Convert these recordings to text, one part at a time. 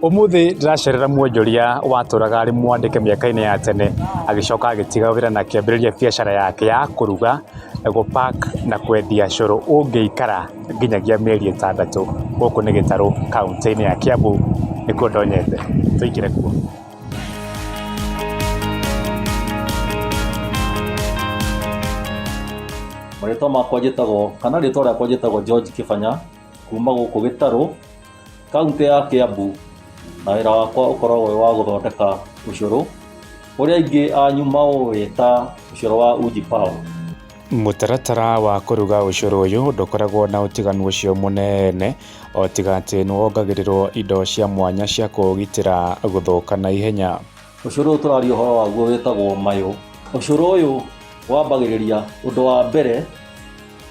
Umuthi ndiracerera muonjoria watũraga ari mwandĩke mĩaka-inĩ ya tene agĩcoka agĩtiga wĩra na akĩambĩrĩria biacara yake ya kũruga, gũpack na kwendia cũrũ. Ũngĩikara nginyagia mĩeri 6 gũkũ nĩ Gĩtarũ kaũntĩ-inĩ ya Kiambu nĩkuo ndonyete. Tũingĩre kuo. Marĩtwa makwa njĩtagwo kana rĩtwa rĩakwa njĩtagwo George Kĩbanya kuma gũkũ Gĩtarũ kaũntĩ ya Kiambu, na wĩra wakwa ũkoragwo wĩ wa gũthondeka ũcũrũ ũrĩa aingĩ anyu maũĩ ta ũcũrũ wa Uji Power. Mũtaratara wa kũruga ũcũrũ ũyũ ndũkoragwo na ũtiganu ũcio mũnene, o tiga atĩ nĩ wongagĩrĩrwo indo cia mwanya cia kũũgitĩra gũthũka na ihenya. Ũcũrũ ũyũ tũraria ũhoro waguo wĩtagwo mayũ. Ũcũrũ ũyũ wambagĩrĩria ũndũ wa mbere,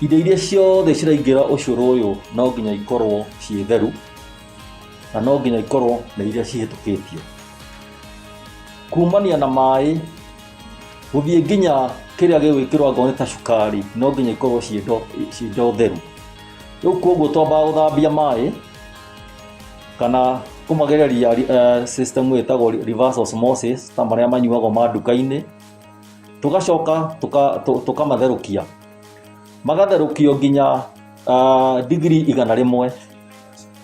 indo iria ciothe ciraingĩra ũcũrũ ũyũ no nginya ikorwo ciĩ theru na no nginya ikorwo nĩ iria cihĩtũkĩtio. Kumania na maĩ gũthiĩ nginya kĩrĩa gĩgwĩkĩrwo angorwo nĩ ta cukari no nginya ikorwo ciĩ ndo theru. Rĩu koguo twambaga gũthambia maĩ kana kũmagereria system ĩtagwo reverse osmosis ta marĩa manyuagwo ma nduka-inĩ, tugacoka tukamatherũkia. Magatherũkio nginya degree 100,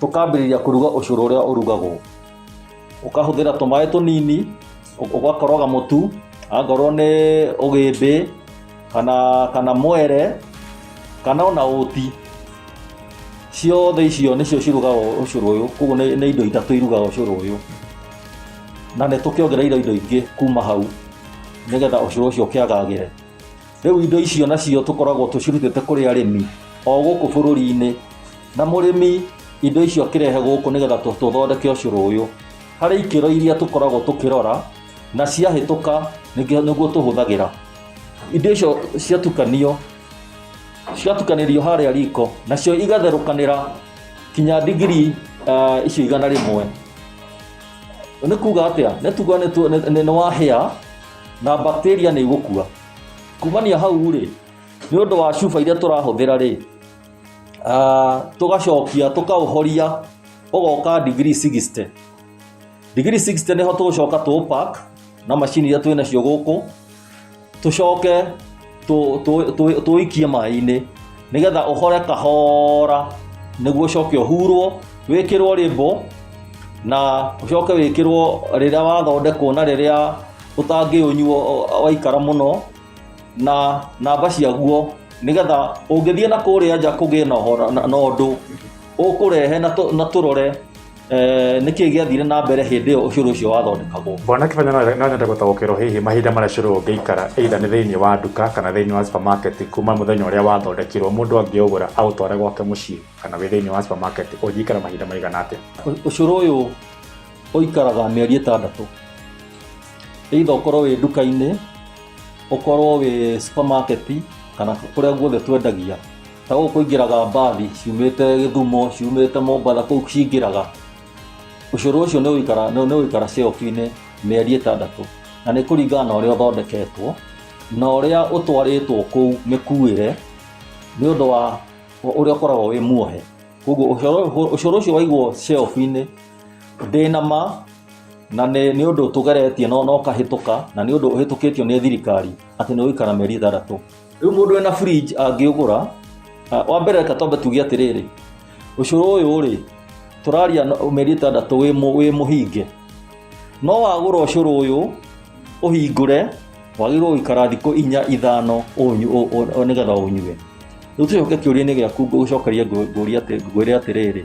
tukambĩrĩria kũruga ũcũrũ ũrĩa ũrugagwo. Ũkahũthĩra tũmaĩ tũnini, ũgakoroga mũtu, angorwo nĩ ũgĩmbĩ kana mwere kana ona ũti. Ciothe icio nĩcio cirugaga ũcũrũ ũyũ, koguo nĩ indo itatũ irugaga ũcũrũ ũyũ, na nĩ tũkĩongereire indo ingĩ kuma hau nĩgetha ũcũrũ ũcio ũkĩagagĩre. Rĩu indo icio nacio tũkoragwo tũcirutĩte kũrĩ arĩmi o gũkũ bũrũri-inĩ, na mũrĩmi indo icio akĩrehe gũkũ nĩgetha tũthondeke ũcũrũ ũyũ harĩ ikĩro iria tũkoragwo tũkĩrora, na ciahĩtũka nĩguo tũhũthagĩra. Indo icio ciatukanĩrio harĩa riko, nacio igatherũkanĩra kinya degree icio 100. Nĩ kuga atĩa? Nĩ tuga nĩ wahĩa na bacteria nĩ igũkua. Kumania hau rĩ, nĩ ũndũ wa cuba iria tũrahũthĩra rĩ, tũgacokia tũkaũhoria ũgoka degree 60. Degree 60 nĩho tũgũcoka tũpack na macini iria twĩnacio gũkũ, tũcoke tũikie maĩ-inĩ nĩgetha ũhore kahora, nĩguo ũcoke ũhurwo, wĩkĩrwo label na ũcoke wĩkĩrwo rĩrĩa wathondekwo na rĩrĩa ũtangĩũnyuo waikara mũno, na namba ciaguo, nĩgetha ũngĩthiĩ na kũrĩa nja kũgĩe na ũndũ ũkũrehe na tũrore nĩkĩĩ gĩathire na mbere hĩndĩ ĩyo ũcũrũ ũcio wathondekagwo. Bwana Kĩbanya, no nyende gũtaũkĩrwo hihi mahinda marĩa ũcũrũ ũngĩikara either nĩ thĩinĩ wa nduka kana thĩinĩ wa supermarket kuma mũthenya ũrĩa wathondekirwo, mũndũ angĩũgũra aũtware gwake mũciĩ kana wĩ thĩinĩ wa supermarket, ũngĩikara mahinda maigana atĩa? Ũcũrũ ũyũ ũikaraga mĩeri 6, either ũkorwo wĩ nduka-inĩ, ũkorwo wĩ supermarket kana kũrĩa guothe twendagia. Ta gũkũ ingĩraga mbathi ciumĩte Gĩthumo, ciumĩte Mombatha, kũu cingĩraga. Ũcũrũ ũcio nĩ ũikara shelf-inĩ mĩeri 6, na nĩ kũringana na ũrĩa ũthondeketwo na ũrĩa ũtwarĩtwo kũu mĩkuĩre, nĩ ũndũ wa ũrĩa ũkoragwo wĩ muohe. Koguo ũcũrũ ũcio waigwo shelf-inĩ ndĩnama, na nĩ ũndũ tũgeretie no kahĩtũka, na nĩ ũndũ ũhĩtũkĩtio nĩ thirikari atĩ nĩ ũikara mĩeri 6. Rĩu mũndũ wĩna fridge angĩũgũra, wa mbere reka twambe tuge atĩrĩrĩ, ũcũrũ ũyũ rĩ, tũraria mĩeri 6 wĩ mũhinge. No wagũra ũcũrũ ũyũ ũhingũre, wagĩrĩirwo gũikara thikũ 4-5 nĩgetha ũnyue. Rĩu tũcoke kĩũria-inĩ gĩaku gũcokeria ngwĩre atĩrĩrĩ,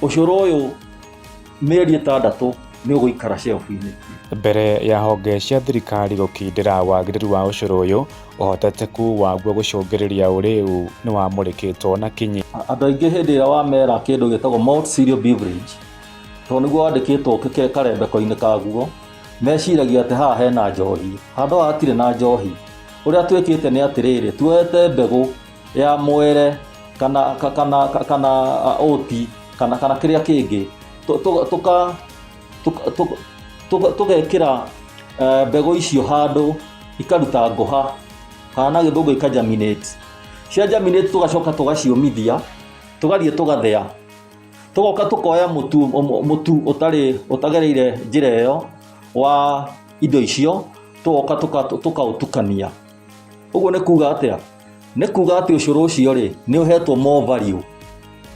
ũcũrũ ũyũ mĩeri 6 nĩ ũgũikara shelf-inĩ. Mbere ya honge cia thirikari gũkindĩra wagĩrĩru wa ũcũrũ ũyũ, ũhotekeku waguo gũcũngĩrĩria ũrĩu nĩ wamũrĩkĩtwo na kinyi. Andũ aingĩ hĩndĩ ĩrĩa wamera kĩndũ gĩtagwo malt cereal beverage, tondũ nĩguo wandĩkĩtwo karembeko-inĩ kaguo, meciragia atĩ haha hena njohi. Handũ haha hatirĩ na njohi. Ũrĩa twĩkĩte nĩ atĩrĩrĩ, tuoete mbegũ ya mwere kana ũti kana kĩrĩa kĩngĩ, tũgekĩra mbegũ icio handũ ikaruta ngũha, kana gĩthũngũ ikagerminate. Cia germinate tũgacoka tũgaciũmithia, tũgathiĩ tũgathĩa. tugoka tukoya mutu utagereire njira iyo wa indo icio tugoka tukautukania. Uguo ni kuga atia? Ni kuga ati ucuru ucio ri ni uhetwo more value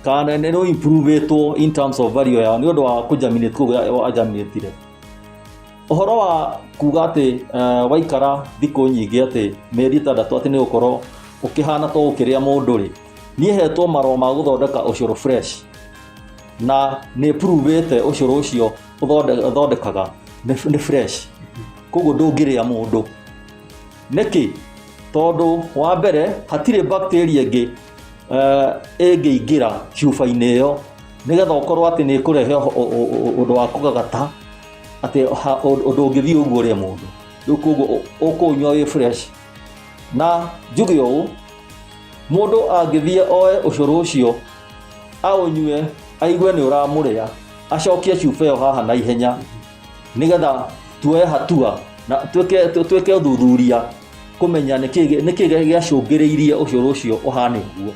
kana ni improve in terms of value ya ni undu wa kujaminate kuga ajaminatire. Uhoro wa kuga ati waikara thiku nyingi ati meri 6 ati ni ukorwo ukihana to ukiria mundu ri ni hetwo marwa ma guthondeka ucuru fresh na ni prove ucuru ucio uthondekaga ni fresh, koguo ndungiria mundu. Niki tondu wa mbere hatire bacteria ingi ingira chufa-ini iyo nigetha ukorwo ati ni kurehe undu wa kugagata ati undu ungithi uguo ria mundu. Riu koguo ukunywa wi fresh na njuge uu mundu angithie oe ucuru ucio aunywe aigue ni uramuria acokie chufa iyo haha na ihenya nigetha tuoe hatua na tweke uthuthuria kumenya niki giacungiriirie ucuru ucio uhane guo.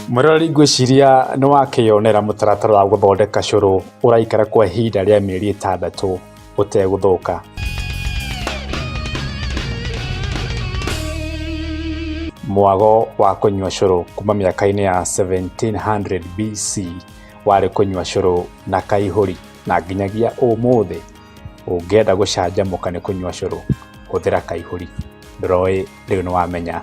Murori ngwiciria ni wakionera mutaratara wa guthondeka curu uraikara kwa ihinda ria mieri 6 uteguthuka. Mwago wa kunywa curu kuma miaka-ini ya 1700 BC wari kunywa curu na kaihuri, na nginyagia umuthi ungienda gucanjamuka ni kunywa curu huthira kaihuri. Ndoroi riu ni wamenya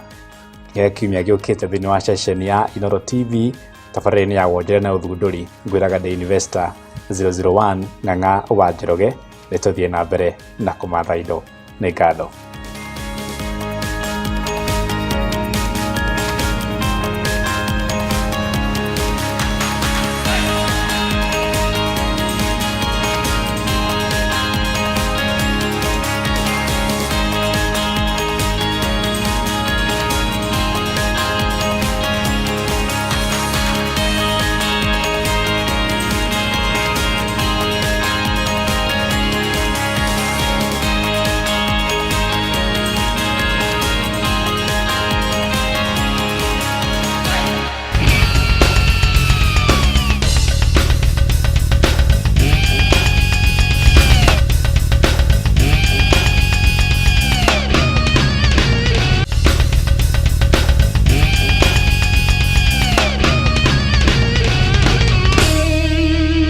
kiumia giukite thiini wa session ya Inooro TV tabarĩra-inĩ ya wonjera na uthundũri. Ngwiraga The Investor 001 Ng'ang'a wa Njoroge. Nituthie na mbere na kumatha indo. Nĩ ngatho.